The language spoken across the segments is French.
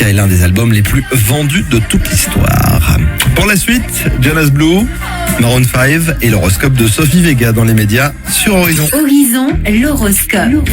est l'un des albums les plus vendus de toute l'histoire. Pour la suite, Jonas Blue, Maroon 5 et l'horoscope de Sophie Vega dans les médias sur Horizon. Horizon, l'horoscope.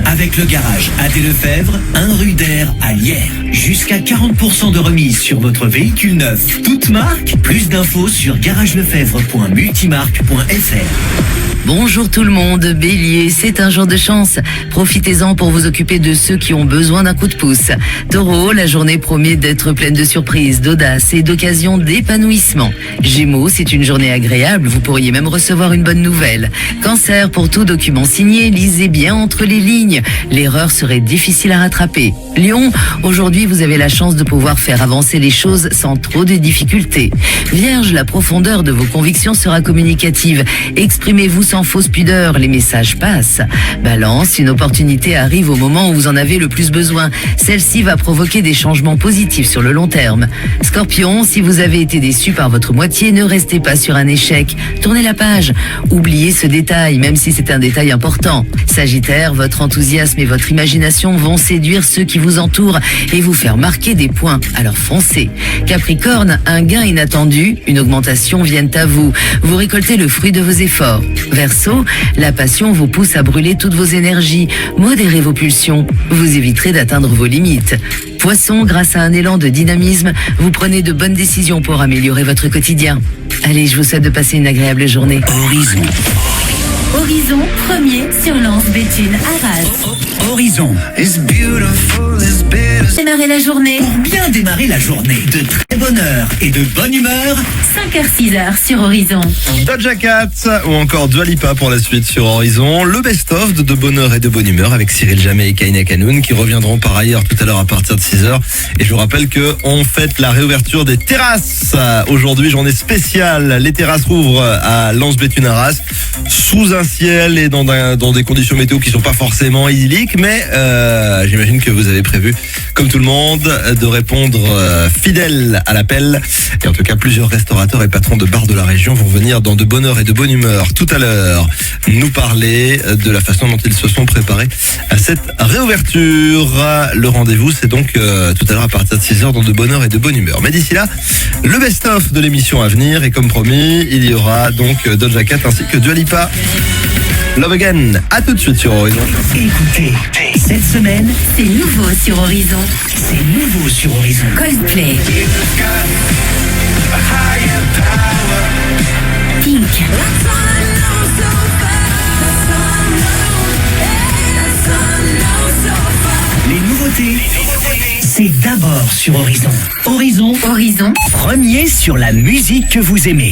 Avec le garage AD Lefebvre, 1 rue d'Air à Lierre. Jusqu'à 40% de remise sur votre véhicule neuf. Toute marque, plus d'infos sur garagelefebvre.multimarque.fr. Bonjour tout le monde, Bélier, c'est un jour de chance. Profitez-en pour vous occuper de ceux qui ont besoin d'un coup de pouce. Taureau, la journée promet d'être pleine de surprises, d'audace et d'occasions d'épanouissement. Gémeaux, c'est une journée agréable, vous pourriez même recevoir une bonne nouvelle. Cancer, pour tout document signé, lisez bien entre les lignes. L'erreur serait difficile à rattraper. Lion, aujourd'hui vous avez la chance de pouvoir faire avancer les choses sans trop de difficultés. Vierge, la profondeur de vos convictions sera communicative. Exprimez-vous sans fausse pudeur, les messages passent. Balance, une opportunité arrive au moment où vous en avez le plus besoin. Celle-ci va provoquer des changements positifs sur le long terme. Scorpion, si vous avez été déçu par votre moitié, ne restez pas sur un échec. Tournez la page. Oubliez ce détail, même si c'est un détail important. Sagittaire, votre enthousiasme et votre imagination vont séduire ceux qui vous entourent et vous faire marquer des points. Alors foncez. Capricorne, un gain inattendu, une augmentation viennent à vous. Vous récoltez le fruit de vos efforts. Verseau, la passion vous pousse à brûler toutes vos énergies. Modérez vos pulsions. Vous éviterez d'atteindre vos limites. Poisson, grâce à un élan de dynamisme, vous prenez de bonnes décisions pour améliorer votre quotidien. Allez, je vous souhaite de passer une agréable journée. Horizon. Horizon, premier sur Lance Béthune Arras. Horizon. Démarrer la journée. Pour bien démarrer la journée, de très bonne heure et de bonne humeur. 5h-6h sur Horizon. Doja Cat ou encore Dua Lipa pour la suite sur Horizon. Le best-of de bonheur et de bonne humeur avec Cyril Jammet et Kaina Kanoun qui reviendront par ailleurs tout à l'heure à partir de 6h. Et je vous rappelle qu'on fête la réouverture des terrasses. Aujourd'hui, journée spéciale. Les terrasses rouvrent à Lance Béthune Arras sous un ciel et dans des conditions météo qui sont pas forcément idylliques, mais j'imagine que vous avez prévu, comme tout le monde, de répondre fidèle à l'appel. Et en tout cas, plusieurs restaurateurs et patrons de bars de la région vont venir dans de bonne heure et de bonne humeur tout à l'heure nous parler de la façon dont ils se sont préparés à cette réouverture. Le rendez-vous, c'est donc tout à l'heure à partir de 6h dans de bonne heure et de bonne humeur. Mais d'ici là, le best-of de l'émission à venir, et comme promis, il y aura donc Doja Cat ainsi que Dua Lipa. Love Again, à tout de suite sur Horizon. Écoutez, cette semaine, C'est nouveau sur Horizon. c'est nouveau sur Horizon. Coldplay. Pink. Les nouveautés, c'est d'abord sur Horizon. Horizon. Premier sur la musique que vous aimez.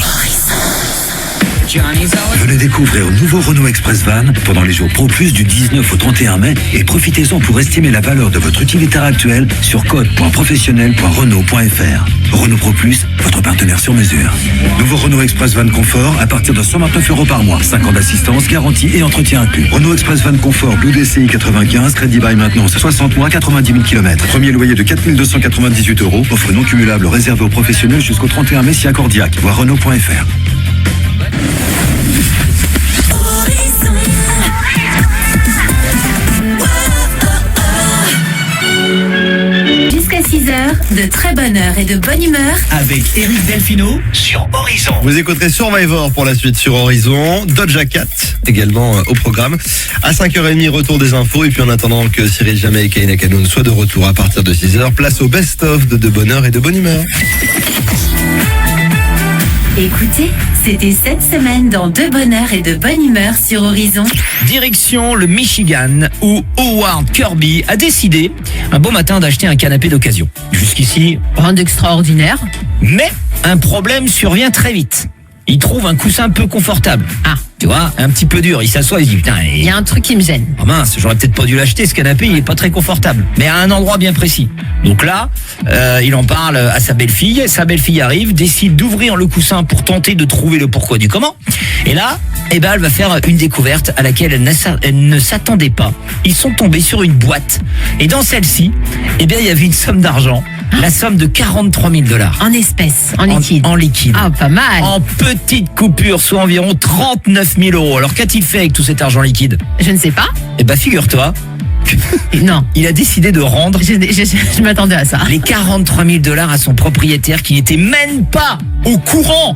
Venez découvrir le nouveau Renault Express Van pendant les jours Pro Plus du 19 au 31 mai et profitez-en pour estimer la valeur de votre utilitaire actuel sur code.professionnel.renault.fr. Renault Pro Plus, votre partenaire sur mesure. Nouveau Renault Express Van Confort à partir de 129 € par mois. 5 ans d'assistance, garantie et entretien inclus. Renault Express Van Confort Blue DCI 95, crédit by maintenance 60 mois, 90 000 km. Premier loyer de 4 298 €. Offre non cumulable réservée aux professionnels jusqu'au 31 mai si accordiaque. Voir Renault.fr. Jusqu'à 6h, de très bonne heure et de bonne humeur. Avec Eric Delfino sur Horizon. Vous écouterez Survivor pour la suite sur Horizon. Doja Cat également au programme. À 5h30, retour des infos. Et puis en attendant que Cyril Jammet et Kaina Kanoun soient de retour à partir de 6h, place au best-of de bonne heure et de bonne humeur. Écoutez, c'était cette semaine dans De bonne heure et de bonne humeur sur Horizon. Direction le Michigan où Howard Kirby a décidé un beau matin d'acheter un canapé d'occasion. Jusqu'ici, Rien d'extraordinaire. mais un problème survient très vite. Il trouve un coussin peu confortable. Ah. Tu vois, un petit peu dur. Il s'assoit, il se dit putain, Il y a un truc qui me gêne. oh mince, j'aurais peut-être pas dû l'acheter ce canapé, il est pas très confortable. Mais à un endroit bien précis. Donc là, il en parle à sa belle-fille. Sa belle-fille arrive, décide d'ouvrir le coussin pour tenter de trouver le pourquoi du comment. Et là, elle va faire une découverte à laquelle elle ne s'attendait pas. Ils sont tombés sur une boîte. Et dans celle-ci, il y avait une somme d'argent. La somme de 43 000 $. En espèces, en liquide. En liquide. Ah, pas mal. En petite coupure, soit environ 39 000 €. Alors qu'a-t-il fait avec tout cet argent liquide? Je ne sais pas. Figure-toi Non, il a décidé de rendre je m'attendais à ça. les 43 000 $ à son propriétaire qui n'était même pas au courant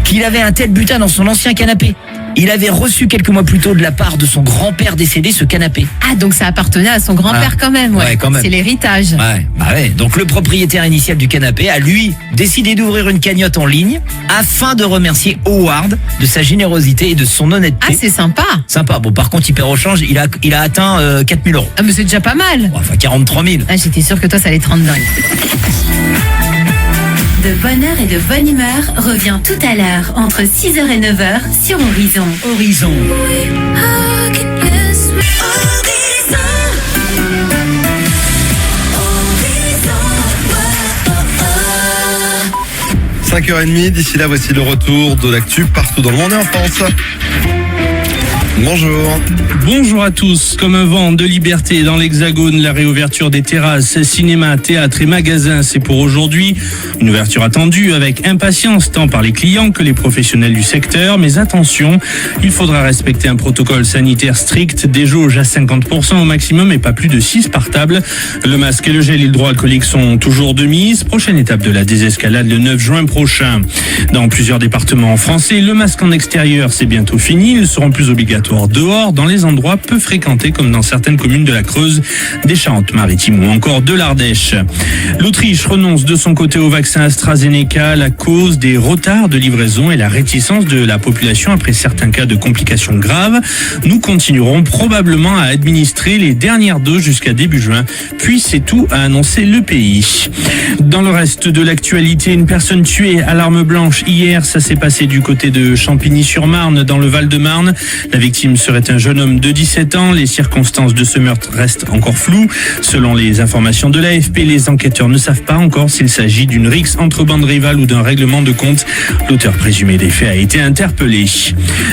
qu'il avait un tel butin dans son ancien canapé. Il avait reçu quelques mois plus tôt de la part de son grand-père décédé ce canapé. Ah, donc ça appartenait à son grand-père Ah. quand même, ouais. Ouais, quand même. C'est l'héritage. Ouais. Donc le propriétaire initial du canapé a lui décidé d'ouvrir une cagnotte en ligne afin de remercier Howard de sa générosité et de son honnêteté. Ah, c'est sympa. Sympa. Bon, par contre, il perd au change, il a atteint 4 000 €. Ah, mais c'est déjà pas mal. Enfin, 43 000. Ah, j'étais sûre que toi, ça allait te rendre dingue. De bonne heure et de bonne humeur revient tout à l'heure entre 6h et 9h sur Horizon. Horizon. 5h30, d'ici là, voici le retour de l'actu partout dans le monde et en France. Bonjour. Bonjour à tous. Comme un vent de liberté dans l'Hexagone, la réouverture des terrasses, cinéma, théâtre et magasins, c'est pour aujourd'hui. Une ouverture attendue avec impatience tant par les clients que les professionnels du secteur. Mais attention, il faudra respecter un protocole sanitaire strict, des jauges à 50% au maximum et pas plus de 6 par table. Le masque et le gel hydroalcoolique sont toujours de mise. Prochaine étape de la désescalade le 9 juin prochain. Dans plusieurs départements français, le masque en extérieur, c'est bientôt fini. Ils seront plus obligatoires dehors, dans les endroits peu fréquentés comme dans certaines communes de la Creuse, des Charentes-Maritimes ou encore de l'Ardèche. L'Autriche renonce de son côté au vaccin AstraZeneca à la cause des retards de livraison et la réticence de la population après certains cas de complications graves. Nous continuerons probablement à administrer les dernières doses jusqu'à début juin, puis c'est tout, a annoncé le pays. Dans le reste de l'actualité, une personne tuée à l'arme blanche hier, ça s'est passé du côté de Champigny-sur-Marne dans le Val-de-Marne. La victime serait un jeune homme de 17 ans. Les circonstances de ce meurtre restent encore floues. Selon les informations de l'AFP, les enquêteurs ne savent pas encore s'il s'agit d'une rixe entre bandes rivales ou d'un règlement de compte. L'auteur présumé des faits a été interpellé.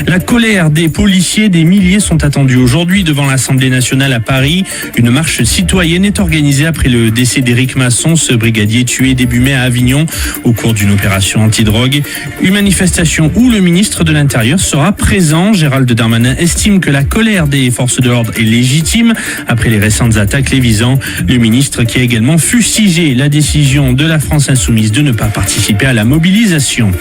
La colère des policiers, des milliers sont attendus aujourd'hui devant l'Assemblée nationale à Paris. Une marche citoyenne est organisée après le décès d'Éric Masson, ce brigadier tué début mai à Avignon au cours d'une opération antidrogue. Une manifestation où le ministre de l'Intérieur sera présent. Gérald Darmanin estime que la colère des forces de l'ordre est légitime après les récentes attaques les visant. Le ministre qui a également fustigé la décision de la France insoumise de ne pas participer à la mobilisation.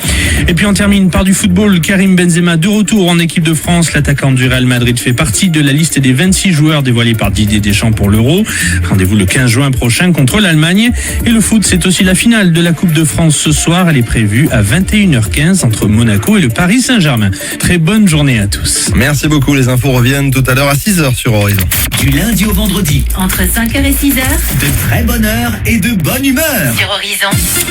Et puis on termine par du football. Karim Benzema de retour en équipe de France. L'attaquant du Real Madrid fait partie de la liste des 26 joueurs dévoilés par Didier Deschamps pour l'Euro. Rendez-vous le 15 juin prochain contre l'Allemagne. Et le foot, c'est aussi la finale de la Coupe de France ce soir. Elle est prévue à 21h15 entre Monaco et le Paris Saint-Germain. Très bonne journée à tous. Merci beaucoup. Les infos reviennent tout à l'heure à 6h sur Horizon. Du lundi au vendredi, Entre 5h et 6h de très bonne heure et de bonne humeur. sur Horizon.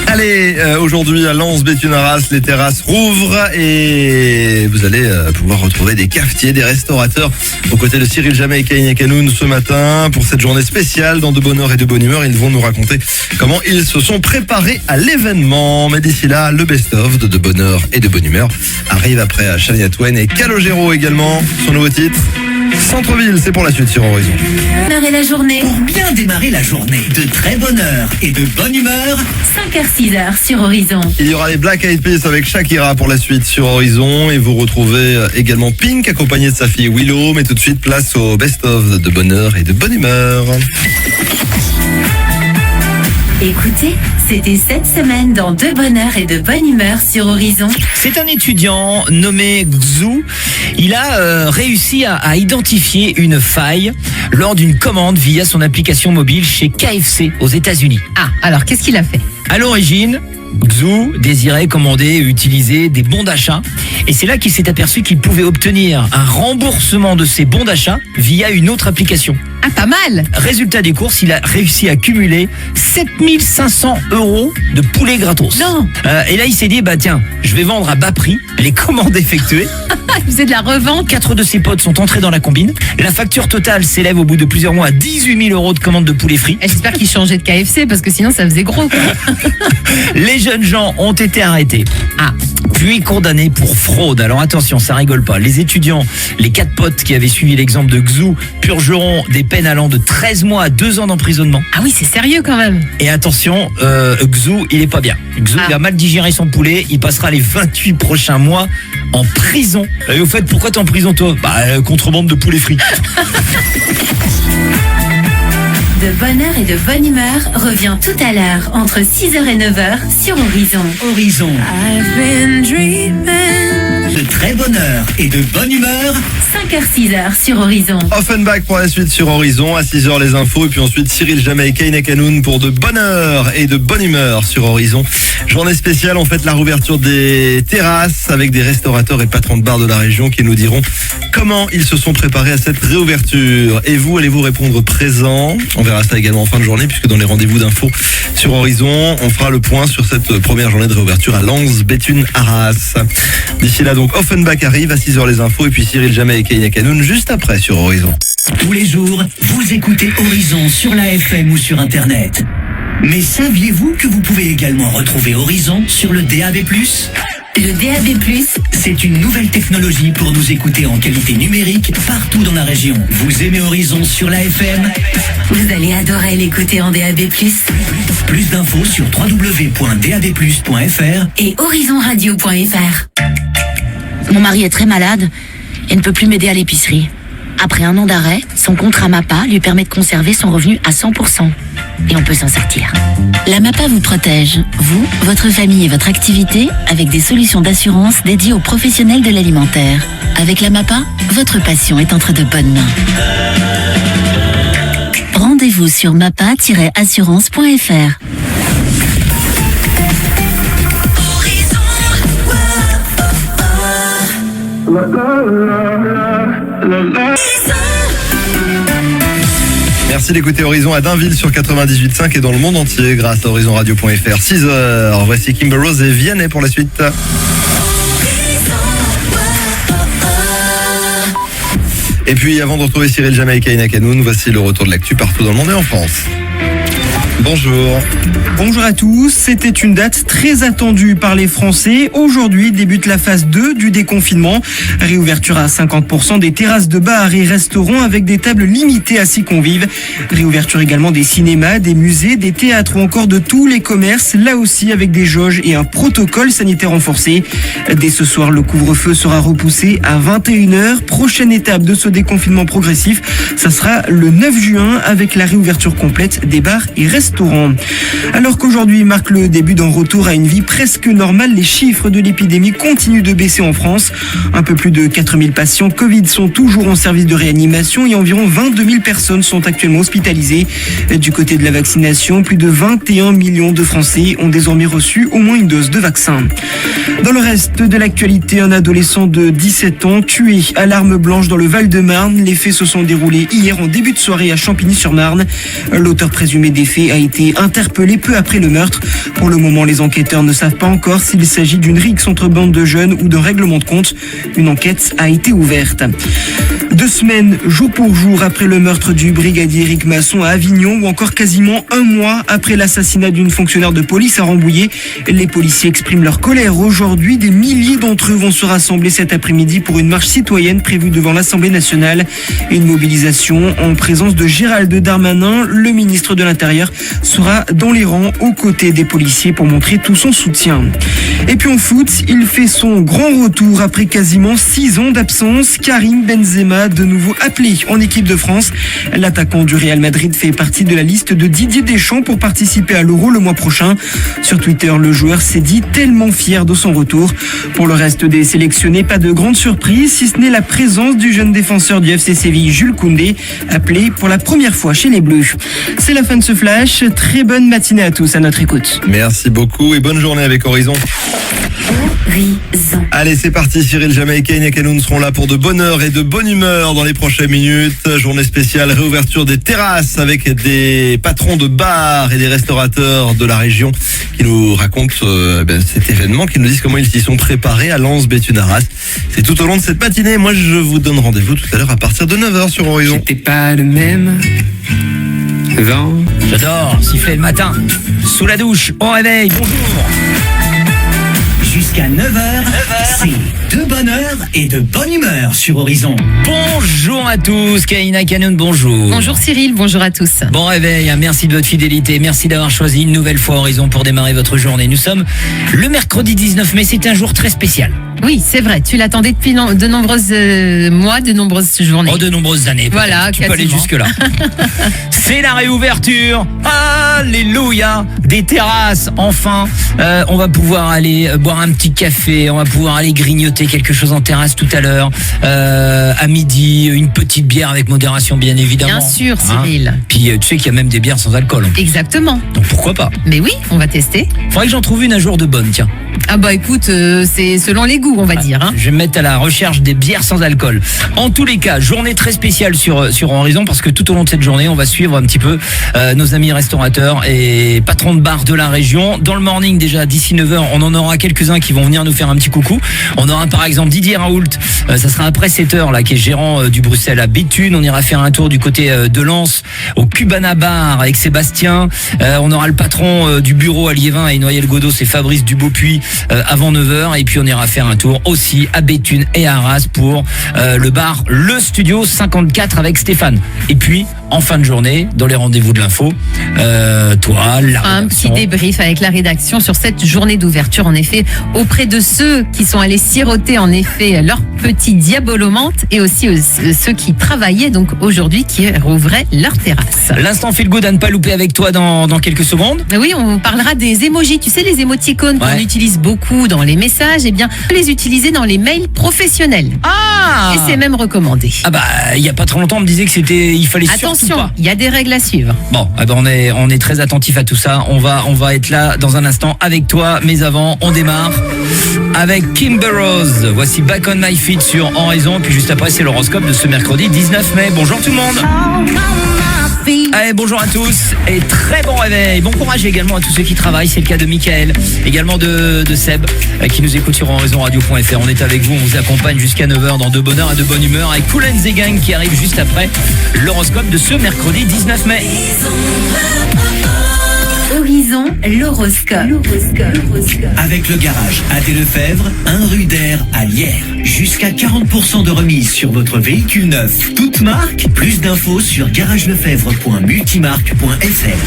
Allez, aujourd'hui à Lens, Béthune, Arras, les terrasses rouvrent et vous allez pouvoir retrouver des cafetiers, des restaurateurs aux côtés de Cyril Jamet et Kaina Kanoun ce matin pour cette journée spéciale dans De Bonne Heure et de Bonne Humeur. Ils vont nous raconter comment ils se sont préparés à l'événement. Mais d'ici là, le best-of de Bonne Heure et de Bonne Humeur arrive après Shania Twain et Calogero également. Son nouveau titre, Centre-ville, c'est pour la suite sur Horizon. L'heure et la journée. Pour bien démarrer la journée, de très bonne heure et de bonne humeur, 5h, 6h sur Horizon. Il y aura les Black Eyed Peas avec Shakira pour la suite sur Horizon et vous retrouvez également Pink accompagné de sa fille Willow. Mais tout de suite, place au best-of de Bonne Heure et de Bonne Humeur. Écoutez, c'était cette semaine dans De Bonne Heure et de Bonne Humeur sur Horizon. C'est un étudiant nommé Xu. Il a réussi à identifier une faille lors d'une commande via son application mobile chez KFC aux États-Unis. Ah, alors qu'est-ce qu'il a fait? À l'origine, Xu désirait commander et utiliser des bons d'achat. Et c'est là qu'il s'est aperçu qu'il pouvait obtenir un remboursement de ses bons d'achat via une autre application. Ah, pas mal. Résultat des courses, il a réussi à cumuler 7500 € de poulet gratos. Non. Et là, il s'est dit, bah tiens, je vais vendre à bas prix les commandes effectuées. Il faisait de la revente. 4 de ses potes sont entrés dans la combine. La facture totale s'élève au bout de plusieurs mois à 18 000 € de commandes de poulet frit. Et j'espère qu'il changeait de KFC parce que sinon ça faisait gros, quoi. Les jeunes gens ont été arrêtés. Ah, puis condamnés pour fraude. Alors attention, ça rigole pas. Les étudiants, les 4 potes qui avaient suivi l'exemple de Xu, purgeront des peines allant de 13 mois à 2 ans d'emprisonnement. Ah oui, c'est sérieux quand même. Et attention, Xu, il est pas bien. Xu, il a mal digéré son poulet. Il passera les 28 prochains mois en prison. Et au fait, pourquoi t'es en prison, toi? Bah, contrebande de poulet frit. De bonne heure et de bonne humeur revient tout à l'heure entre 6h et 9h sur Horizon. Horizon. De très bonne heure et de bonne humeur. 5h-6h sur Horizon. Offenbach pour la suite sur Horizon, à 6h les infos, et puis ensuite Cyril Jamais et Kainak Hanoun pour de bonne heure et de bonne humeur sur Horizon. Journée spéciale, on fête la rouverture des terrasses avec des restaurateurs et patrons de bars de la région qui nous diront comment ils se sont préparés à cette réouverture. Et vous, allez-vous répondre présent? On verra ça également en fin de journée, puisque dans les rendez-vous d'infos sur Horizon, on fera le point sur cette première journée de réouverture à Lens, Béthune, Arras. D'ici là, donc, Offenbach arrive à 6h les infos, et puis Cyril Jamais et Kainak Hanoun juste après sur Horizon. Tous les jours, vous écoutez Horizon sur la FM ou sur Internet. Mais saviez-vous que vous pouvez également retrouver Horizon sur le DAB+? Le DAB+, c'est une nouvelle technologie pour nous écouter en qualité numérique partout dans la région. Vous aimez Horizon sur la FM? vous allez adorer l'écouter en DAB+. Plus d'infos sur www.dabplus.fr Et horizonradio.fr. Mon mari est très malade et ne peut plus m'aider à l'épicerie. Après un an d'arrêt, son contrat MAPA lui permet de conserver son revenu à 100%. Et on peut s'en sortir. La MAPA vous protège, vous, votre famille et votre activité, avec des solutions d'assurance dédiées aux professionnels de l'alimentaire. Avec la MAPA, votre passion est entre de bonnes mains. Rendez-vous sur mapa-assurance.fr. Merci d'écouter Horizon à Dainville sur 98.5 et dans le monde entier grâce à horizonradio.fr. 6h, voici Kimber Rose et Vianney pour la suite. Et puis avant de retrouver Cyril Jamais et Kainak Hanoun, voici le retour de l'actu partout dans le monde et en France. Bonjour. Bonjour à tous. C'était une date très attendue par les Français. Aujourd'hui débute la phase 2 du déconfinement. Réouverture à 50% des terrasses de bars et restaurants avec des tables limitées à 6 convives. Réouverture également des cinémas, des musées, des théâtres ou encore de tous les commerces, là aussi avec des jauges et un protocole sanitaire renforcé. Dès ce soir, le couvre-feu sera repoussé à 21h. Prochaine étape de ce déconfinement progressif, ça sera le 9 juin avec la réouverture complète des bars et restaurants. Alors qu'aujourd'hui marque le début d'un retour à une vie presque normale, les chiffres de l'épidémie continuent de baisser en France. Un peu plus de 4000 patients Covid sont toujours en service de réanimation et environ 22 000 personnes sont actuellement hospitalisées. Du côté de la vaccination, plus de 21 millions de Français ont désormais reçu au moins une dose de vaccin. Dans le reste de l'actualité, un adolescent de 17 ans tué à l'arme blanche dans le Val-de-Marne. Les faits se sont déroulés hier en début de soirée à Champigny-sur-Marne. L'auteur présumé des faits a été interpellé peu après le meurtre. Pour le moment, les enquêteurs ne savent pas encore s'il s'agit d'une rixe entre bandes de jeunes ou d'un règlement de compte. Une enquête a été ouverte. 2 semaines, jour pour jour, après le meurtre du brigadier Éric Masson à Avignon, ou encore quasiment un mois après l'assassinat d'une fonctionnaire de police à Rambouillet, les policiers expriment leur colère. Aujourd'hui, des milliers d'entre eux vont se rassembler cet après-midi pour une marche citoyenne prévue devant l'Assemblée nationale. Une mobilisation en présence de Gérald Darmanin, le ministre de l'Intérieur, sera dans les rangs aux côtés des policiers pour montrer tout son soutien. Et puis en foot, il fait son grand retour après quasiment 6 ans d'absence. Karim Benzema, de nouveau appelé en équipe de France. L'attaquant du Real Madrid fait partie de la liste de Didier Deschamps pour participer à l'Euro le mois prochain. Sur Twitter, le joueur s'est dit tellement fier de son retour. Pour le reste des sélectionnés, pas de grande surprise, si ce n'est la présence du jeune défenseur du FC Séville, Jules Koundé, appelé pour la première fois chez les Bleus. C'est la fin de ce flash. Très bonne matinée à tous à notre écoute. Merci beaucoup et bonne journée avec Horizon. Horizon. Allez, c'est parti. Cyril Jamais et Kainak Hanoun seront là pour de bonne heure et de bonne humeur dans les prochaines minutes. Journée spéciale, réouverture des terrasses avec des patrons de bars et des restaurateurs de la région qui nous racontent cet événement, qui nous disent comment ils s'y sont préparés à Lens, Béthune, Arras. C'est tout au long de cette matinée. Moi, je vous donne rendez-vous tout à l'heure à partir de 9h sur Horizon. C'était pas le même vent. J'adore siffler le matin, sous la douche, au réveil, bonjour. Jusqu'à 9h, c'est de bonne heure et de bonne humeur sur Horizon. Bonjour à tous, Kaina Kanoun, bonjour. Bonjour Cyril, bonjour à tous. Bon réveil, merci de votre fidélité, merci d'avoir choisi une nouvelle fois Horizon pour démarrer votre journée. Nous sommes le mercredi 19 mai, c'est un jour très spécial. Oui, c'est vrai, tu l'attendais depuis de nombreux mois, de nombreuses journées. Oh, de nombreuses années. Voilà, tu peux aller jusque-là. C'est la réouverture, alléluia, des terrasses, enfin. On va pouvoir aller boire un petit café, on va pouvoir aller grignoter quelque chose en terrasse tout à l'heure. À midi, une petite bière avec modération, bien évidemment. Bien sûr, Cyril. Puis tu sais qu'il y a même des bières sans alcool. Exactement. Donc pourquoi pas? Mais oui, on va tester. Faudrait que j'en trouve une un jour de bonne, tiens. Ah bah écoute, c'est selon les goûts, on va dire. Hein. Je vais me mettre à la recherche des bières sans alcool. En tous les cas, journée très spéciale sur Horizon parce que tout au long de cette journée, on va suivre un petit peu nos amis restaurateurs et patrons de bar de la région. Dans le morning, déjà d'ici 9h, on en aura quelques-uns qui vont venir nous faire un petit coucou. On aura par exemple Didier Raoult, ça sera après 7h là, qui est gérant du Bruxelles à Béthune. On ira faire un tour du côté de Lens au Cubana Bar avec Sébastien. On aura le patron du bureau à Liévin et Noyelles-Godaud, c'est Fabrice Dubeaupuis avant 9h. Et puis on ira faire un tour aussi à Béthune et à Arras pour le bar Le Studio 54 avec Stéphane. Et puis en fin de journée, dans les rendez-vous de l'info, toi, la un petit débrief avec la rédaction sur cette journée d'ouverture, en effet, auprès de ceux qui sont allés siroter, en effet, leur petit diabolomante et aussi ceux qui travaillaient donc aujourd'hui, qui rouvraient leur terrasse. L'instant feel good à ne pas louper avec toi dans quelques secondes. Oui, on parlera des emojis. Tu sais, les émoticônes qu'on utilise beaucoup dans les messages, eh bien, on peut les utiliser dans les mails professionnels. Ah! Et c'est même recommandé. Ah bah, il y a pas trop longtemps, on me disait que il fallait attention, surtout pas. Il y a des règles à suivre. Bon, eh ben on est très attentif à tout ça. On va être là dans un instant avec toi, mais avant, on démarre avec Kimber Rose. Voici Back on My Feet sur En Raison. Puis juste après, c'est l'horoscope de ce mercredi 19 mai. Bonjour tout le monde. Allez, bonjour à tous et très bon réveil. Bon courage également à tous ceux qui travaillent. C'est le cas de Michael, également de Seb, qui nous écoute sur enraisonradio.fr. On est avec vous, on vous accompagne jusqu'à 9h dans de bonne heure et de bonne humeur avec Cool & The Gang qui arrive juste après l'horoscope de ce mercredi 19 mai. Horizon, l'horoscope. Avec le garage AD Lefebvre, 1 rue d'Air à Lierre. Jusqu'à 40% de remise sur votre véhicule neuf. Toute marque, plus d'infos sur garagelefebvre.multimarque.fr.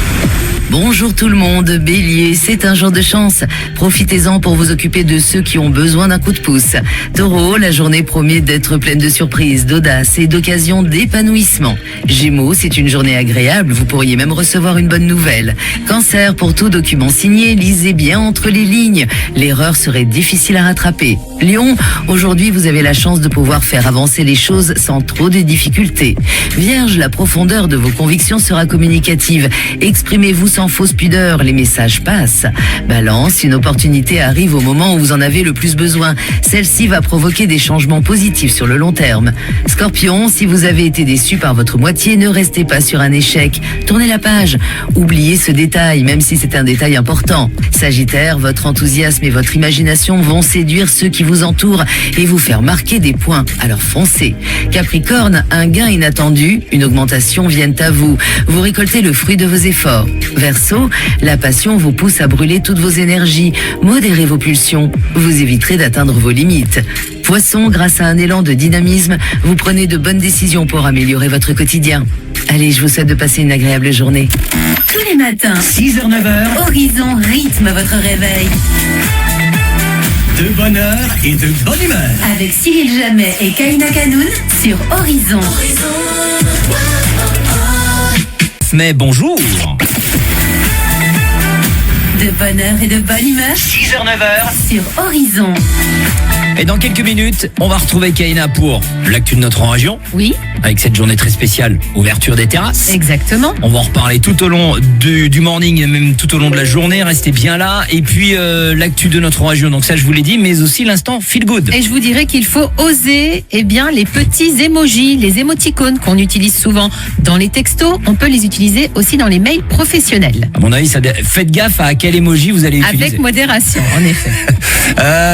Bonjour tout le monde, Bélier, c'est un jour de chance. Profitez-en pour vous occuper de ceux qui ont besoin d'un coup de pouce. Taureau, la journée promet d'être pleine de surprises, d'audace et d'occasions d'épanouissement. Gémeaux, c'est une journée agréable, vous pourriez même recevoir une bonne nouvelle. Cancer, pour tout document signé, lisez bien entre les lignes. L'erreur serait difficile à rattraper. Lion, aujourd'hui vous avez la chance de pouvoir faire avancer les choses sans trop de difficultés. Vierge, la profondeur de vos convictions sera communicative. Exprimez-vous sans fausse pudeur, les messages passent. Balance, une opportunité arrive au moment où vous en avez le plus besoin. Celle-ci va provoquer des changements positifs sur le long terme. Scorpion, si vous avez été déçu par votre moitié, ne restez pas sur un échec. Tournez la page. Oubliez ce détail, même si c'est un détail important. Sagittaire, votre enthousiasme et votre imagination vont séduire ceux qui vous entourent et vous faire marquer des points. Alors foncez. Capricorne, un gain inattendu, une augmentation viennent à vous. Vous récoltez le fruit de vos efforts. Verseau, la passion vous pousse à brûler toutes vos énergies. Modérez vos pulsions. Vous éviterez d'atteindre vos limites. Poisson, grâce à un élan de dynamisme, vous prenez de bonnes décisions pour améliorer votre quotidien. Allez, je vous souhaite de passer une agréable journée. Tous les matins, 6h, 9h, Horizon rythme votre réveil. de bonne heure et de bonne humeur. Avec Cyril Jamet et Kaina Kanoun sur Horizon. Mais bonjour. De bonne heure et de bonne humeur 6h, 9h. sur Horizon. Et dans quelques minutes, on va retrouver Kaina pour l'actu de notre région. Oui, Avec cette journée très spéciale, ouverture des terrasses. exactement. On va en reparler tout au long du morning et même tout au long de la journée. Restez bien là. Et puis l'actu de notre région, donc ça je vous l'ai dit, mais aussi l'instant feel good. Et je vous dirais qu'il faut oser, eh bien, les petits emojis, les émoticônes qu'on utilise souvent dans les textos. On peut les utiliser aussi dans les mails professionnels. À mon avis, faites gaffe à quel emoji vous allez utiliser. Avec modération, en effet.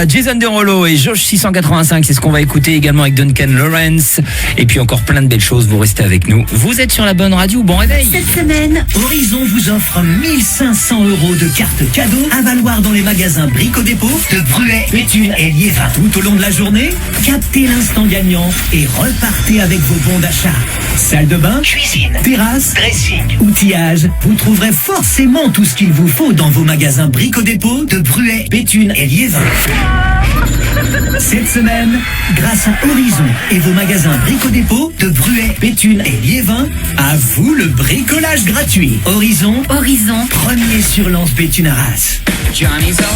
Jason Derulo et Josh 685, c'est ce qu'on va écouter également avec Duncan Lawrence. Et puis encore plein plein de belles choses. Vous restez avec nous. Vous êtes sur la bonne radio. Bon réveil. Cette semaine, Horizon vous offre 1500 € de cartes cadeaux à valoir dans les magasins Brico Dépôt de Bruet, Béthune et Liévin. Tout au long de la journée, captez l'instant gagnant et repartez avec vos bons d'achat. Salle de bain, cuisine, terrasse, dressing, outillage. Vous trouverez forcément tout ce qu'il vous faut dans vos magasins Brico Dépôt de Bruet, Béthune et Liévin. Cette semaine, grâce à Horizon et vos magasins Brico Dépôt de Bruet, Béthune et Liévin, à vous le bricolage gratuit. Horizon, premier sur Lens Béthune Arras.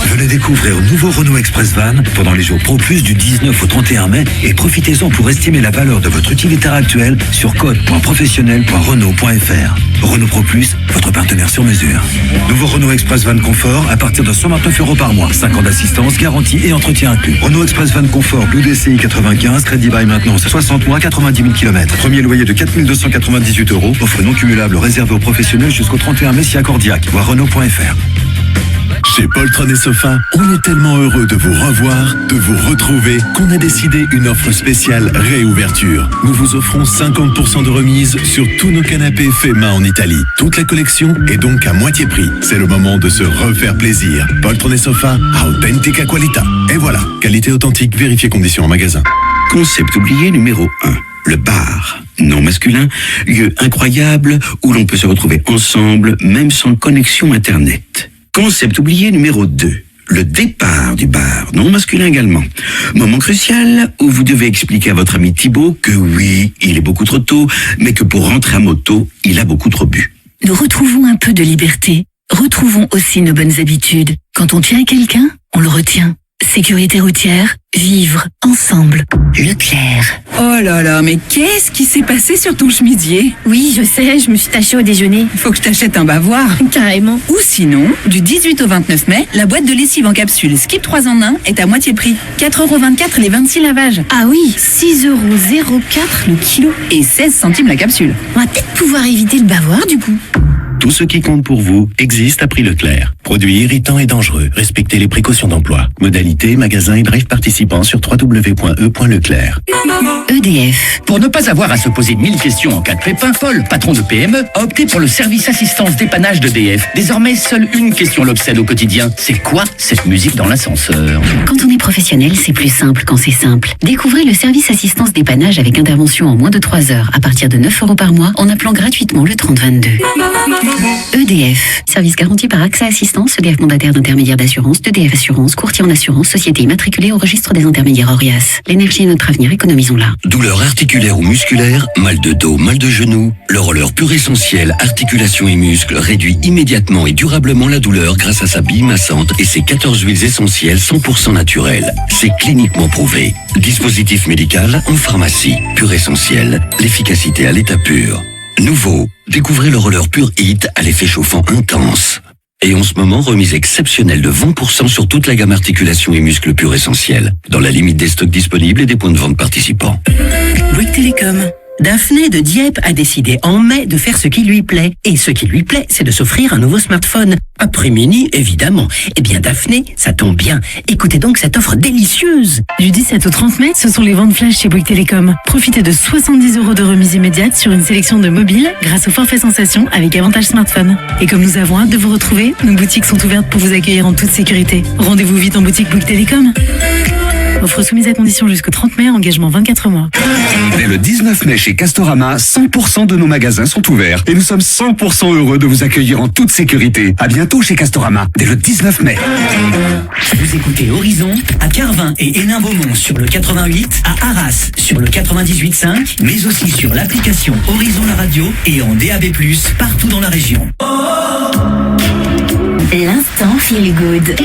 Venez découvrir nouveau Renault Express Van pendant les jours Pro Plus du 19 au 31 mai et profitez-en pour estimer la valeur de votre utilitaire actuel sur code.professionnel.renault.fr. Renault Pro Plus, votre partenaire sur mesure. Nouveau Renault Express Van Confort à partir de 129 € par mois. 5 ans d'assistance, garantie et entretien inclus. Renault Express Van Confort Blue DCI 95, crédit by maintenance 60 mois, 90 000 km. Premier loyer de 4 298 €. Offre non cumulable réservée aux professionnels jusqu'au 31 mai si accordiaque. Voir Renault.fr. Chez Poltron et Sofa, on est tellement heureux de vous revoir, de vous retrouver, qu'on a décidé une offre spéciale réouverture. Nous vous offrons 50% de remise sur tous nos canapés faits main en Italie. Toute la collection est donc à moitié prix. C'est le moment de se refaire plaisir. Poltron et Sofa, authentica qualità. Et voilà, qualité authentique, vérifiez conditions en magasin. Concept oublié numéro 1. Le bar, non masculin, lieu incroyable où l'on peut se retrouver ensemble, même sans connexion Internet. Concept oublié numéro 2. Le départ du bar, non masculin également. Moment crucial où vous devez expliquer à votre ami Thibaut que oui, il est beaucoup trop tôt, mais que pour rentrer à moto, il a beaucoup trop bu. Nous retrouvons un peu de liberté. Retrouvons aussi nos bonnes habitudes. Quand on tient à quelqu'un, on le retient. Sécurité routière, vivre ensemble. Leclerc. Oh là là, mais qu'est-ce qui s'est passé sur ton chemisier? Oui, je sais, je me suis tachée au déjeuner. Faut que je t'achète un bavoir. Carrément. Ou sinon, du 18 au 29 mai, la boîte de lessive en capsule Skip 3 en 1 est à moitié prix. 4,24 € les 26 lavages. Ah oui, 6,04 € le kilo. Et 16 centimes la capsule. On va peut-être pouvoir éviter le bavoir du coup. Tout ce qui compte pour vous existe à prix Leclerc. Produits irritants et dangereux. Respectez les précautions d'emploi. Modalités, magasins et drive participants sur www.e.leclerc. EDF. Pour ne pas avoir à se poser 1000 questions en cas de pépin, Paul, patron de PME, a opté pour le service assistance dépannage d'EDF. Désormais, seule une question l'obsède au quotidien. C'est quoi cette musique dans l'ascenseur? Quand on est professionnel, c'est plus simple quand c'est simple. Découvrez le service assistance dépannage avec intervention en moins de 3 heures à partir de 9 € par mois en appelant gratuitement le 3022. EDF. Service garanti par AXA Assistance, EDF mandataire d'intermédiaire d'assurance, d'EDF Assurance, courtier en assurance, société immatriculée au registre des intermédiaires Orias. L'énergie est notre avenir, économisons-la. Douleur articulaire ou musculaire, mal de dos, mal de genou, le roller pur essentiel, articulations et muscles réduit immédiatement et durablement la douleur grâce à sa bille massante et ses 14 huiles essentielles 100% naturelles. C'est cliniquement prouvé. Dispositif médical en pharmacie. Pur essentiel, l'efficacité à l'état pur. Nouveau, découvrez le roller Pure Heat à l'effet chauffant intense. Et en ce moment, remise exceptionnelle de 20% sur toute la gamme articulation et muscles purs essentiels, dans la limite des stocks disponibles et des points de vente participants. Bouygues Télécom. Daphné de Dieppe a décidé en mai de faire ce qui lui plaît. Et ce qui lui plaît, c'est de s'offrir un nouveau smartphone. Un prix mini, évidemment. Eh bien, Daphné, ça tombe bien. Écoutez donc cette offre délicieuse. Du 17 au 30 mai, ce sont les ventes flash chez Bouygues Télécom. Profitez de 70 € de remise immédiate sur une sélection de mobiles grâce au forfait sensation avec avantage smartphone. Et comme nous avons hâte de vous retrouver, nos boutiques sont ouvertes pour vous accueillir en toute sécurité. Rendez-vous vite en boutique Bouygues Télécom. Offre soumise à condition jusqu'au 30 mai, engagement 24 mois. Dès le 19 mai chez Castorama, 100% de nos magasins sont ouverts. Et nous sommes 100% heureux de vous accueillir en toute sécurité. À bientôt chez Castorama, dès le 19 mai. Vous écoutez Horizon à Carvin et Hénin-Beaumont sur le 88, à Arras sur le 98.5, mais aussi sur l'application Horizon la radio et en DAB+, partout dans la région. L'instant feel good.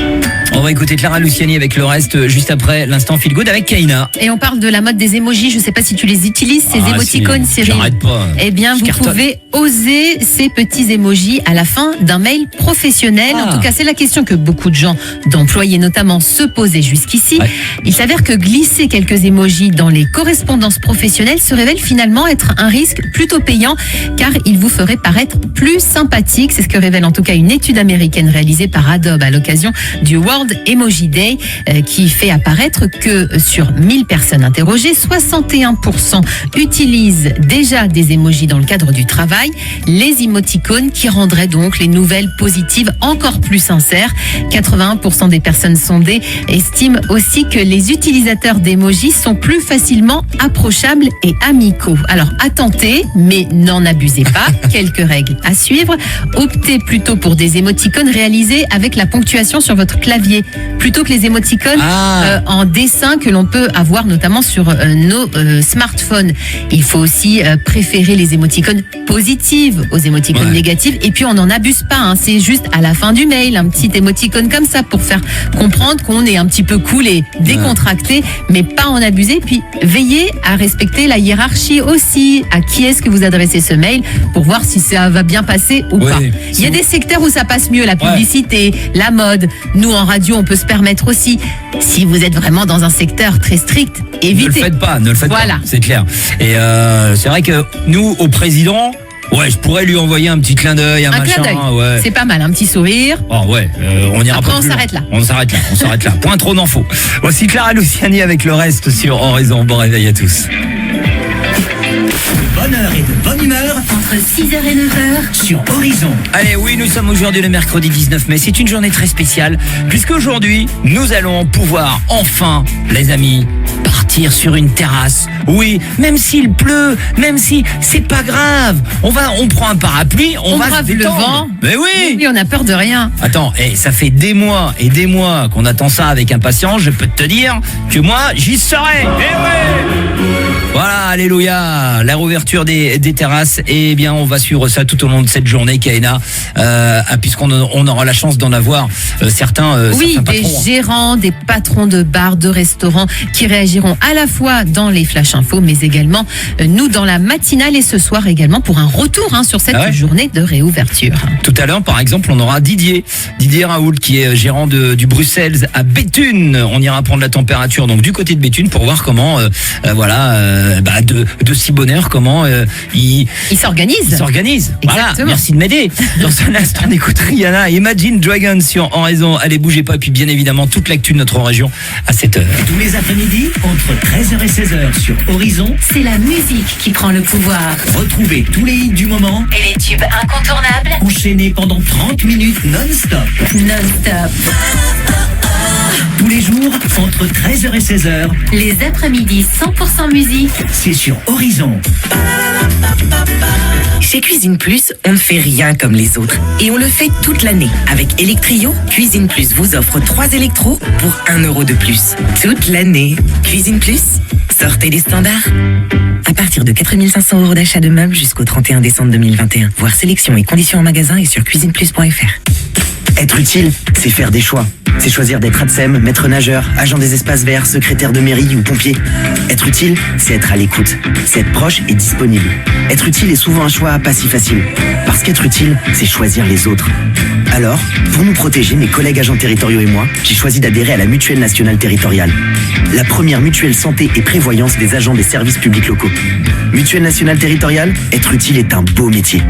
On va écouter Clara Luciani avec le reste juste après l'instant feel good avec Kaina. Et on parle de la mode des émojis. Je sais pas si tu les utilises, ces émoticônes, Cyril. J'arrête pas. Eh bien, vous pouvez oser ces petits émojis à la fin d'un mail professionnel. En tout cas, c'est la question que beaucoup de gens, d'employés notamment, se posaient jusqu'ici. Ouais. Il s'avère que glisser quelques émojis dans les correspondances professionnelles se révèle finalement être un risque plutôt payant, car il vous ferait paraître plus sympathique. C'est ce que révèle en tout cas une étude américaine réalisée par par Adobe à l'occasion du World Emoji Day qui fait apparaître que sur 1000 personnes interrogées, 61% utilisent déjà des emojis dans le cadre du travail, les émoticônes qui rendraient donc les nouvelles positives encore plus sincères. 81% des personnes sondées estiment aussi que les utilisateurs d'emojis sont plus facilement approchables et amicaux. Alors, à tenter, mais n'en abusez pas. Quelques règles à suivre. Optez plutôt pour des émoticônes réalisés avec la ponctuation sur votre clavier, plutôt que les émoticônes en dessin que l'on peut avoir notamment sur nos smartphones. Il faut aussi préférer les émoticônes positives aux émoticônes négatives. Et puis, on n'en abuse pas. Hein. C'est juste à la fin du mail, un petit émoticône comme ça pour faire comprendre qu'on est un petit peu cool et décontracté, mais pas en abuser. Puis, veillez à respecter la hiérarchie aussi. À qui est-ce que vous adressez ce mail pour voir si ça va bien passer ou pas. Il y a des secteurs où ça passe mieux, la publicité, la mode. Nous, en radio, on peut se permettre aussi. Si vous êtes vraiment dans un secteur très strict, évitez. Ne le faites pas, c'est clair. Et c'est vrai que nous, au président, je pourrais lui envoyer un petit clin d'œil, un machin. C'est pas mal, un petit sourire. On ira Après, pas on plus s'arrête loin. là. On s'arrête là. Point trop d'infos. Voici Clara Luciani avec le reste sur Horizon. Bon réveil à tous. Bonne heure et de bonne humeur entre 6h et 9h sur Horizon. Allez, oui, nous sommes aujourd'hui le mercredi 19 mai. C'est une journée très spéciale puisqu'aujourd'hui, nous allons pouvoir enfin, les amis, partir sur une terrasse. Oui, même s'il pleut, même si c'est pas grave. On prend un parapluie, on va se brave le détendre. vent. Mais oui. Oui, on a peur de rien. Attends, ça fait des mois et des mois qu'on attend ça avec impatience. Je peux te dire que moi, j'y serai. Voilà, alléluia, la réouverture des terrasses. Et bien, on va suivre ça tout au long de cette journée, Kaena, puisqu'on aura la chance d'en avoir certains Oui, patrons. des gérants, des patrons de bars, de restaurants qui réagiront à la fois dans les flash infos, mais également nous dans la matinale et ce soir également pour un retour sur cette journée de réouverture. Tout à l'heure, par exemple, on aura Didier Raoult qui est gérant du Bruxelles à Béthune. On ira prendre la température donc du côté de Béthune pour voir comment de si bonheur comment il s'organise. Voilà, merci de m'aider. Dans un instant, on écoute Rihanna et Imagine Dragons sur En Raison. Allez, bougez pas. Et puis bien évidemment toute l'actu de notre région à 7h. Tous les après-midi entre 13h et 16h sur Horizon. C'est la musique qui prend le pouvoir. Retrouvez tous les hits du moment Et les tubes incontournables. enchaînés pendant 30 minutes non-stop. Non-stop. Tous les jours entre 13h et 16h. Les après-midi 100% musique. C'est sur Horizon. Chez Cuisine Plus, on ne fait rien comme les autres. Et on le fait toute l'année. Avec Electrio, Cuisine Plus vous offre 3 électros pour 1 euro de plus. Toute l'année. Cuisine Plus, sortez des standards. À partir de 4 500 euros d'achat de meubles jusqu'au 31 décembre 2021. Voir sélection et conditions en magasin et sur cuisineplus.fr. Être utile, c'est faire des choix. C'est choisir d'être ATSEM, maître nageur, agent des espaces verts, secrétaire de mairie ou pompier. Être utile, c'est être à l'écoute. C'est être proche et disponible. Être utile est souvent un choix pas si facile. Parce qu'être utile, c'est choisir les autres. Alors, pour nous protéger, mes collègues agents territoriaux et moi, j'ai choisi d'adhérer à la Mutuelle Nationale Territoriale. La première mutuelle santé et prévoyance des agents des services publics locaux. Mutuelle Nationale Territoriale, être utile est un beau métier.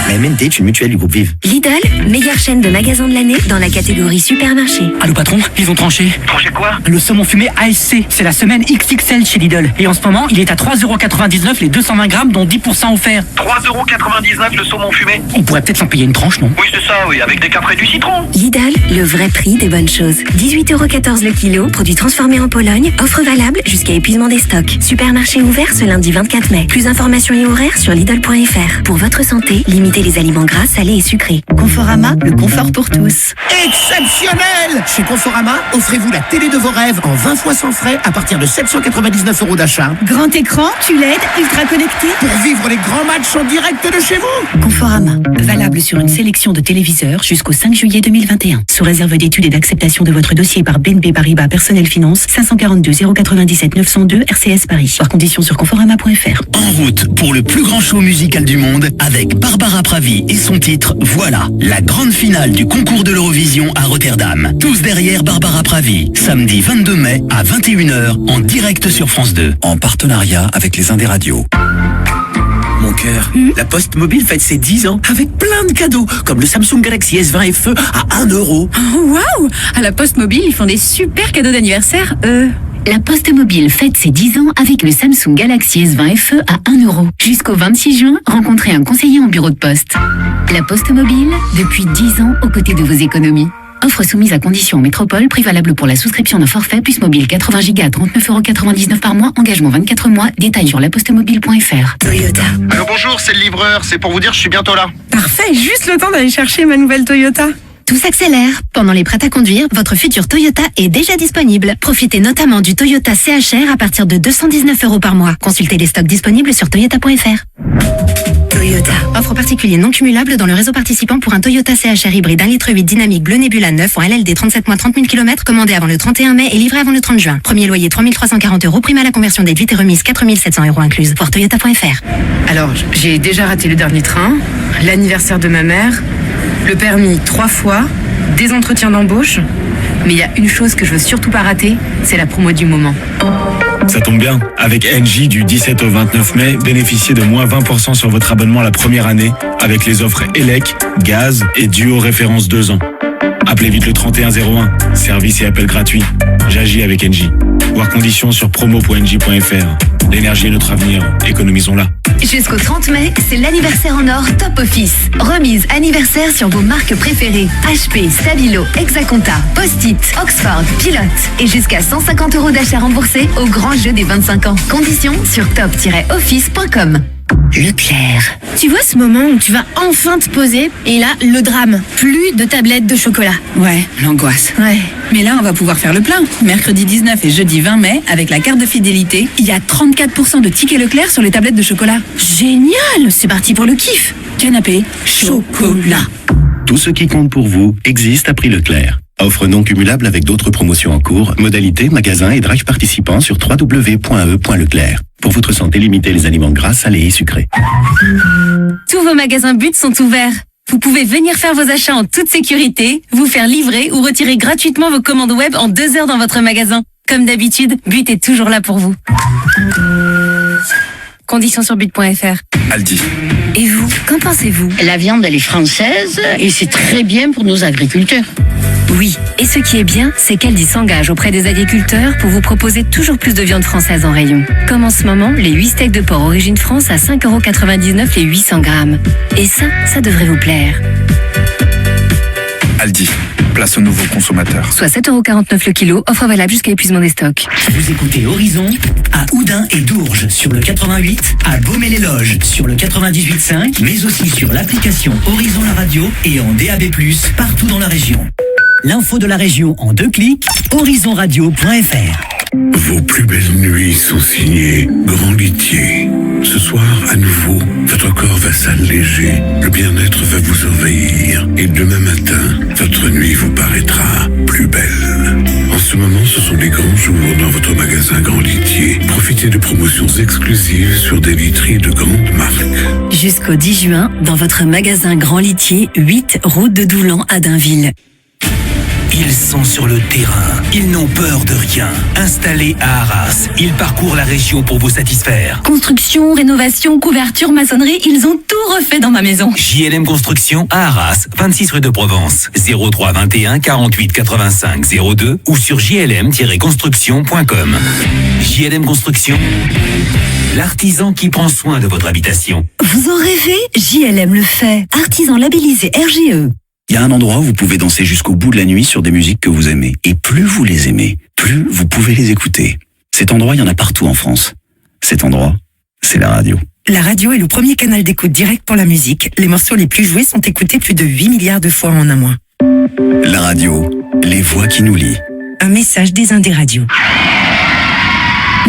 La MNT est une mutuelle du groupe Vive. Lidl, meilleure chaîne de magasins de l'année dans la catégorie supermarché. Allô patron, ils ont tranché. Tranché quoi? Le saumon fumé ASC, c'est la semaine XXL chez Lidl. Et en ce moment, il est à 3,99€ les 220 grammes, dont 10% offerts. 3,99€ le saumon fumé? On pourrait peut-être s'en payer une tranche, non? Oui, c'est ça, oui, avec des caprets du citron. Lidl, le vrai prix des bonnes choses. 18,14€ le kilo, produit transformé en Pologne, offre valable jusqu'à épuisement des stocks. Supermarché ouvert ce lundi 24 mai. Plus d'informations et horaires sur Lidl.fr. Pour votre santé, limitez les aliments gras, salés et sucrés. Conforama, le confort pour tous. Exceptionnel! Chez Conforama, offrez-vous la télé de vos rêves en 20 fois sans frais à partir de 799€ d'achat. Grand écran, QLED, ultra connecté. Pour vivre les grands matchs en direct de chez vous. Conforama, valable sur une sélection de téléviseurs jusqu'au 5 juillet 2021. Sous réserve d'études et d'acceptation de votre dossier par BNP Paribas Personnel Finance, 542 097 902 RCS Paris. Par conditions sur conforama.fr. En route pour le plus grand show musical du monde avec Barbara Pravi et son titre Voilà, la grande finale du concours de l'Eurovision à Rotterdam. Tous derrière Barbara Pravi, samedi 22 mai à 21h en direct sur France 2. En partenariat avec les Indes Radios. Mon cœur. La Poste Mobile fête ses 10 ans avec plein de cadeaux, comme le Samsung Galaxy S20 FE à 1 euro. Oh, waouh! À la Poste Mobile, ils font des super cadeaux d'anniversaire, La Poste Mobile fête ses 10 ans avec le Samsung Galaxy S20 FE à 1 euro. Jusqu'au 26 juin, rencontrez un conseiller en bureau de poste. La Poste Mobile, depuis 10 ans aux côtés de vos économies. Offre soumise à conditions en métropole, prix valable pour la souscription d'un forfait plus mobile 80 Go à 39,99 € par mois, engagement 24 mois, détails sur lapostemobile.fr. Toyota. Alors bonjour, c'est le livreur, c'est pour vous dire je suis bientôt là. Parfait, juste le temps d'aller chercher ma nouvelle Toyota. Tout s'accélère. Pendant les prêts à conduire, votre futur Toyota est déjà disponible. Profitez notamment du Toyota CHR à partir de 219 € par mois. Consultez les stocks disponibles sur toyota.fr. Toyota. Offre particulier non cumulable dans le réseau participant pour un Toyota CHR hybride 1,8 litre dynamique bleu Nebula 9 en LLD 37 mois 30 000 km commandé avant le 31 mai et livré avant le 30 juin. Premier loyer 3 340 €, prime à la conversion déduite et remise 4 700 € incluse. Voir toyota.fr. Alors, j'ai déjà raté le dernier train, l'anniversaire de ma mère, le permis 3 fois, des entretiens d'embauche. Mais il y a une chose que je veux surtout pas rater, c'est la promo du moment. Ça tombe bien. Avec Engie, du 17 au 29 mai, bénéficiez de moins 20% sur votre abonnement la première année avec les offres ELEC, gaz et duo référence 2 ans. Appelez vite le 3101. Service et appel gratuit. J'agis avec Engie. Voir conditions sur promo.engie.fr. L'énergie est notre avenir. Économisons-la. Jusqu'au 30 mai, c'est l'anniversaire en or Top Office. Remise anniversaire sur vos marques préférées. HP, Stabilo, Exaconta, Post-it, Oxford, Pilote. Et jusqu'à 150 € d'achat remboursés au grand jeu des 25 ans. Conditions sur top-office.com. Leclerc. Tu vois ce moment où tu vas enfin te poser et là, le drame. Plus de tablettes de chocolat. Ouais, l'angoisse. Ouais. Mais là, on va pouvoir faire le plein. Mercredi 19 et jeudi 20 mai, avec la carte de fidélité, il y a 34% de tickets Leclerc sur les tablettes de chocolat. Génial! C'est parti pour le kiff. Canapé, chocolat. Tout ce qui compte pour vous existe à prix Leclerc. Offre non cumulable avec d'autres promotions en cours. Modalité, magasin et drive participants sur www.e.leclerc. Pour votre santé, limitez les aliments gras, salés et sucrés. Tous vos magasins But sont ouverts. Vous pouvez venir faire vos achats en toute sécurité, vous faire livrer ou retirer gratuitement vos commandes web en 2 heures dans votre magasin. Comme d'habitude, But est toujours là pour vous. Conditions sur but.fr. Aldi. Et vous, qu'en pensez-vous? La viande, elle est française et c'est très bien pour nos agriculteurs. Oui, et ce qui est bien, c'est qu'Aldi s'engage auprès des agriculteurs pour vous proposer toujours plus de viande française en rayon. Comme en ce moment, les 8 steaks de porc Origine France à 5,99 € les 800 grammes. Et ça devrait vous plaire. Aldi. Place aux nouveaux consommateurs. Soit 7,49 € le kilo, offre valable jusqu'à épuisement des stocks. Vous écoutez Horizon à Oudin et Dourges sur le 88, à Baume-les-les-Loges sur le 98.5, mais aussi sur l'application Horizon la radio et en DAB+, partout dans la région. L'info de la région en 2 clics, horizonradio.fr. Vos plus belles nuits sont signées Grand Litier. Ce soir, à nouveau, votre corps va s'alléger, le bien-être va vous envahir, et demain matin, votre nuit vous paraîtra plus belle. En ce moment, ce sont les grands jours dans votre magasin Grand Litier. Profitez de promotions exclusives sur des literies de grandes marques. Jusqu'au 10 juin, dans votre magasin Grand Litier, 8 route de Doulan à Dainville. Ils sont sur le terrain, ils n'ont peur de rien. Installés à Arras, ils parcourent la région pour vous satisfaire. Construction, rénovation, couverture, maçonnerie, ils ont tout refait dans ma maison. JLM Construction à Arras, 26 rue de Provence, 03 21 48 85 02 ou sur jlm-construction.com. JLM Construction, l'artisan qui prend soin de votre habitation. Vous en rêvez? JLM le fait. Artisan labellisé RGE. Il y a un endroit où vous pouvez danser jusqu'au bout de la nuit sur des musiques que vous aimez. Et plus vous les aimez, plus vous pouvez les écouter. Cet endroit, il y en a partout en France. Cet endroit, c'est la radio. La radio est le premier canal d'écoute direct pour la musique. Les morceaux les plus joués sont écoutés plus de 8 milliards de fois en un mois. La radio, les voix qui nous lient. Un message des Indes radios.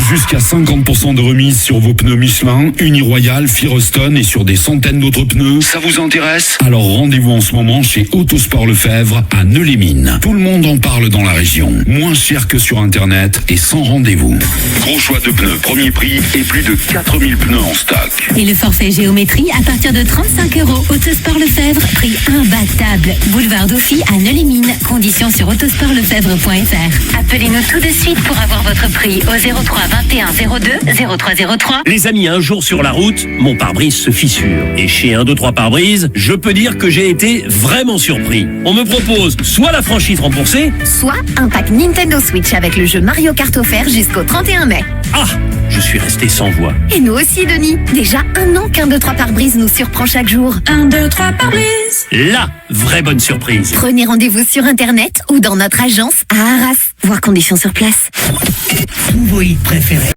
Jusqu'à 50% de remise sur vos pneus Michelin, Uniroyal, Firestone et sur des centaines d'autres pneus. Ça vous intéresse? Alors rendez-vous en ce moment chez Autosport Lefebvre à Neu-les-Mines. Tout le monde en parle dans la région. Moins cher que sur Internet et sans rendez-vous. Gros choix de pneus, premier prix et plus de 4000 pneus en stock. Et le forfait géométrie à partir de 35 €. Autosport Lefebvre, prix imbattable. Boulevard Dauphine à Neu-les-Mines. Conditions sur autosportlefebvre.fr. Appelez-nous tout de suite pour avoir votre prix au 03 21 02 0303. Les amis, un jour sur la route, mon pare-brise se fissure. Et chez 1, 2, 3 pare-brise, je peux dire que j'ai été vraiment surpris. On me propose soit la franchise remboursée, soit un pack Nintendo Switch avec le jeu Mario Kart offert jusqu'au 31 mai. Ah, je suis resté sans voix. Et nous aussi, Denis. Déjà 1 an qu'un 2, 3 pare-brise nous surprend chaque jour. 1, 2, 3 pare-brise. La vraie bonne surprise. Prenez rendez-vous sur Internet ou dans notre agence à Arras. Voir conditions sur place. Tous vos hits préférés.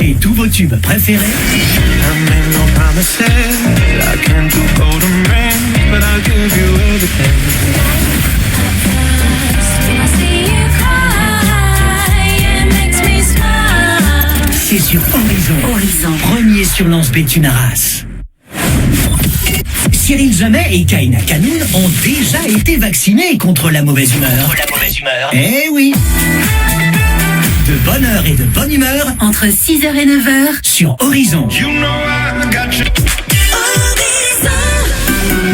Et tous vos tubes préférés. C'est sur Horizon. Premier sur Lance Béthune Arras. Cyril Zemet et Kaina Kanoun ont déjà été vaccinés contre la mauvaise humeur. Eh oui. De bonne heure et de bonne humeur Entre 6h et 9h sur Horizon.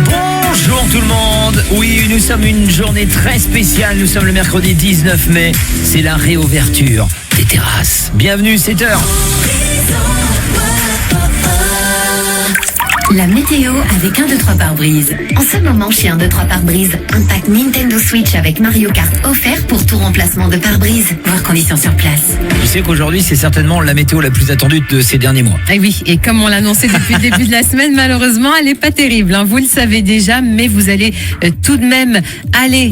Bonjour tout le monde. Oui, nous sommes une journée très spéciale. Nous sommes le mercredi 19 mai. C'est la réouverture des terrasses. Bienvenue, 7h. La météo avec 1, 2, 3 pare-brise. En ce moment, chez 1, 2, 3 pare-brise, un pack Nintendo Switch avec Mario Kart offert pour tout remplacement de pare-brise. Voir conditions sur place. Tu sais qu'aujourd'hui, c'est certainement la météo la plus attendue de ces derniers mois. Et oui, et comme on l'annonçait depuis le début de la semaine, malheureusement, elle n'est pas terrible. Hein. Vous le savez déjà, mais vous allez tout de même aller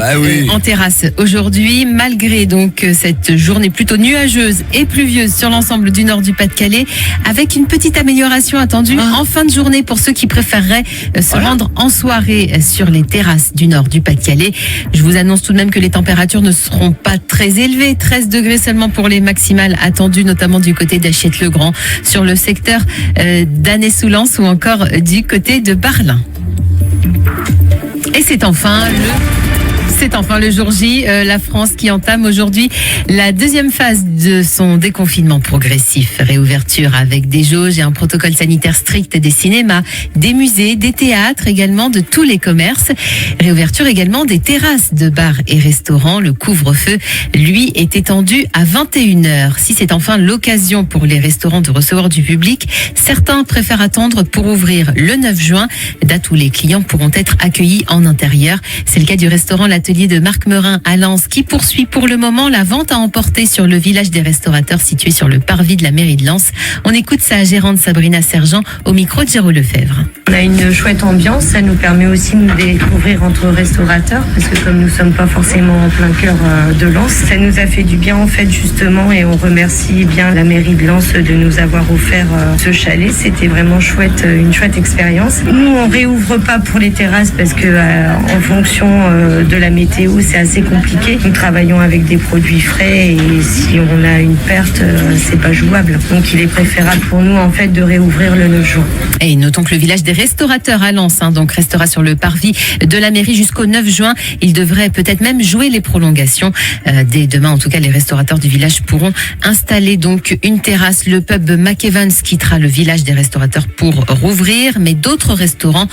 en terrasse aujourd'hui, malgré donc cette journée plutôt nuageuse et pluvieuse sur l'ensemble du nord du Pas-de-Calais, avec une petite amélioration attendue en fin de journée pour ceux qui préféreraient se rendre en soirée sur les terrasses du nord du Pas-de-Calais. Je vous annonce tout de même que les températures ne seront pas très élevées. 13 degrés seulement pour les maximales attendues, notamment du côté d'Achette-le-Grand, sur le secteur d'Annay-sous-Lens ou encore du côté de Barlin. Et c'est enfin le jour J, la France qui entame aujourd'hui la deuxième phase de son déconfinement progressif. Réouverture avec des jauges et un protocole sanitaire strict des cinémas, des musées, des théâtres, également de tous les commerces. Réouverture également des terrasses de bars et restaurants. Le couvre-feu, lui, est étendu à 21h. Si c'est enfin l'occasion pour les restaurants de recevoir du public, certains préfèrent attendre pour ouvrir le 9 juin, date où les clients pourront être accueillis en intérieur. C'est le cas du restaurant L'Atelier de Marc Meurin à Lens qui poursuit pour le moment la vente à emporter sur le village des restaurateurs situé sur le parvis de la mairie de Lens. On écoute sa gérante Sabrina Sergent au micro de Géraud Lefebvre. On a une chouette ambiance, ça nous permet aussi de nous découvrir entre restaurateurs parce que comme nous sommes pas forcément en plein cœur de Lens, ça nous a fait du bien en fait justement et on remercie bien la mairie de Lens de nous avoir offert ce chalet. C'était vraiment chouette, une chouette expérience. Nous on réouvre pas pour les terrasses parce que en fonction de la météo, c'est assez compliqué. Nous travaillons avec des produits frais et si on a une perte, c'est pas jouable. Donc il est préférable pour nous en fait de réouvrir le 9 juin. Et notons que le village des restaurateurs à Lens, donc restera sur le parvis de la mairie jusqu'au 9 juin. Il devrait peut-être même jouer les prolongations. Dès demain, en tout cas, les restaurateurs du village pourront installer donc une terrasse. Le pub McEvans quittera le village des restaurateurs pour rouvrir, mais d'autres restaurants,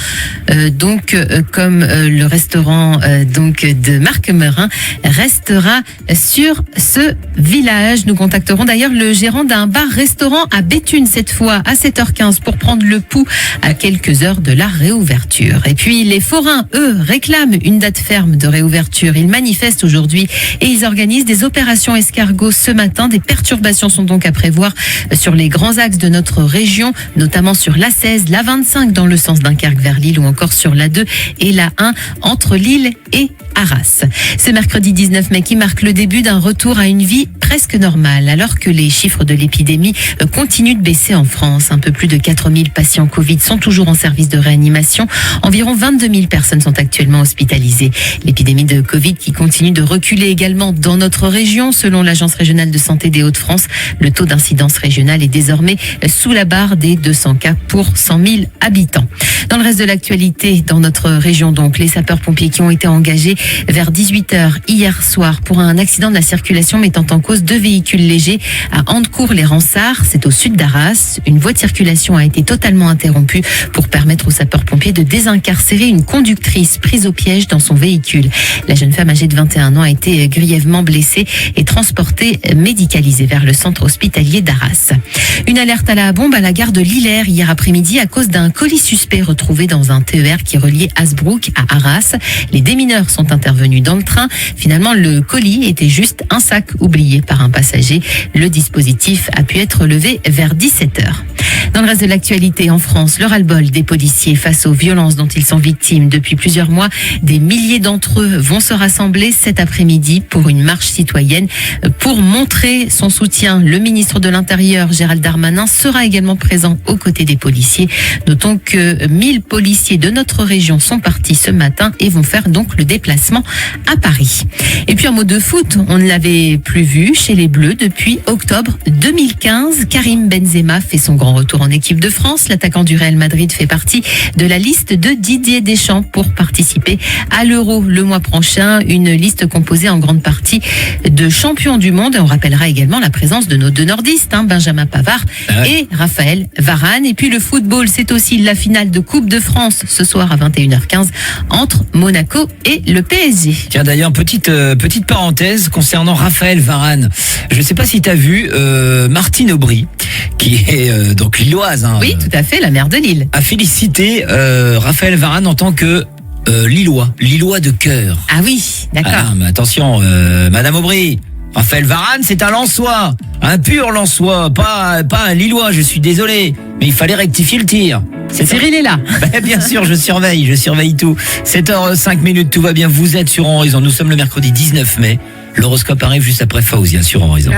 comme le restaurant donc de Marc Meurin, restera sur ce village. Nous contacterons d'ailleurs le gérant d'un bar-restaurant à Béthune cette fois à 7h15 pour prendre le pouls à quelques heures de la réouverture. Et puis les forains, eux, réclament une date ferme de réouverture. Ils manifestent aujourd'hui et ils organisent des opérations escargots ce matin. Des perturbations sont donc à prévoir sur les grands axes de notre région, notamment sur l'A16, l'A25 dans le sens Dunkerque vers Lille ou encore sur l'A2 et l'A1 entre Lille et Arras. Ce mercredi 19 mai qui marque le début d'un retour à une vie presque normale, alors que les chiffres de l'épidémie continuent de baisser en France. Un peu plus de 4000 patients Covid sont toujours en service de réanimation. Environ 22 000 personnes sont actuellement hospitalisées. L'épidémie de Covid qui continue de reculer également dans notre région. Selon l'Agence régionale de santé des Hauts-de-France, le taux d'incidence régionale est désormais sous la barre des 200 cas pour 100 000 habitants. Dans le reste de l'actualité, dans notre région donc, les sapeurs-pompiers qui ont été engagés vers 18h hier soir pour un accident de la circulation mettant en cause 2 véhicules légers à Andecourt-les-Ransards, c'est au sud d'Arras. Une voie de circulation a été totalement interrompue pour permettre aux sapeurs-pompiers de désincarcérer une conductrice prise au piège dans son véhicule. La jeune femme âgée de 21 ans a été grièvement blessée et transportée médicalisée vers le centre hospitalier d'Arras. Une alerte à la bombe à la gare de Lillers hier après-midi à cause d'un colis suspect retrouvé dans un TER qui reliait Hasbrook à Arras. Les démineurs sont intervenus dans le train. Finalement, le colis était juste un sac oublié par un passager. Le dispositif a pu être levé vers 17h. Dans le reste de l'actualité, en France, le ras-le-bol des policiers face aux violences dont ils sont victimes depuis plusieurs mois. Des milliers d'entre eux vont se rassembler cet après-midi pour une marche citoyenne pour montrer son soutien. Le ministre de l'Intérieur, Gérald Darmanin, sera également présent aux côtés des policiers. Notons que 1000 policiers de notre région sont partis ce matin et vont faire donc le déplacement à Paris. Et puis en mot de foot, on ne l'avait plus vu chez les Bleus depuis octobre 2015. Karim Benzema fait son grand retour en équipe de France. L'attaquant du Real Madrid fait partie de la liste de Didier Deschamps pour participer à l'Euro le mois prochain. Une liste composée en grande partie de champions du monde. Et on rappellera également la présence de nos deux nordistes, Benjamin Pavard et Raphaël Varane. Et puis le football, c'est aussi la finale de Coupe de France ce soir à 21h15 entre Monaco et le PSG. Tiens, d'ailleurs, petite parenthèse concernant Raphaël Varane. Je ne sais pas si tu as vu Martine Aubry, qui est donc lilloise. Oui, tout à fait, la maire de Lille. A félicité Raphaël Varane en tant que Lillois de cœur. Ah oui, d'accord. Ah, mais attention, Madame Aubry, Raphaël Varane, c'est un Lensois, un pur Lensois, pas un Lillois, je suis désolé, mais il fallait rectifier le tir. Cyril est là. Bien sûr, je surveille tout. 7h05, tout va bien, vous êtes sur Horizon, nous sommes le mercredi 19 mai. L'horoscope arrive juste après Faouzia sur Horizon.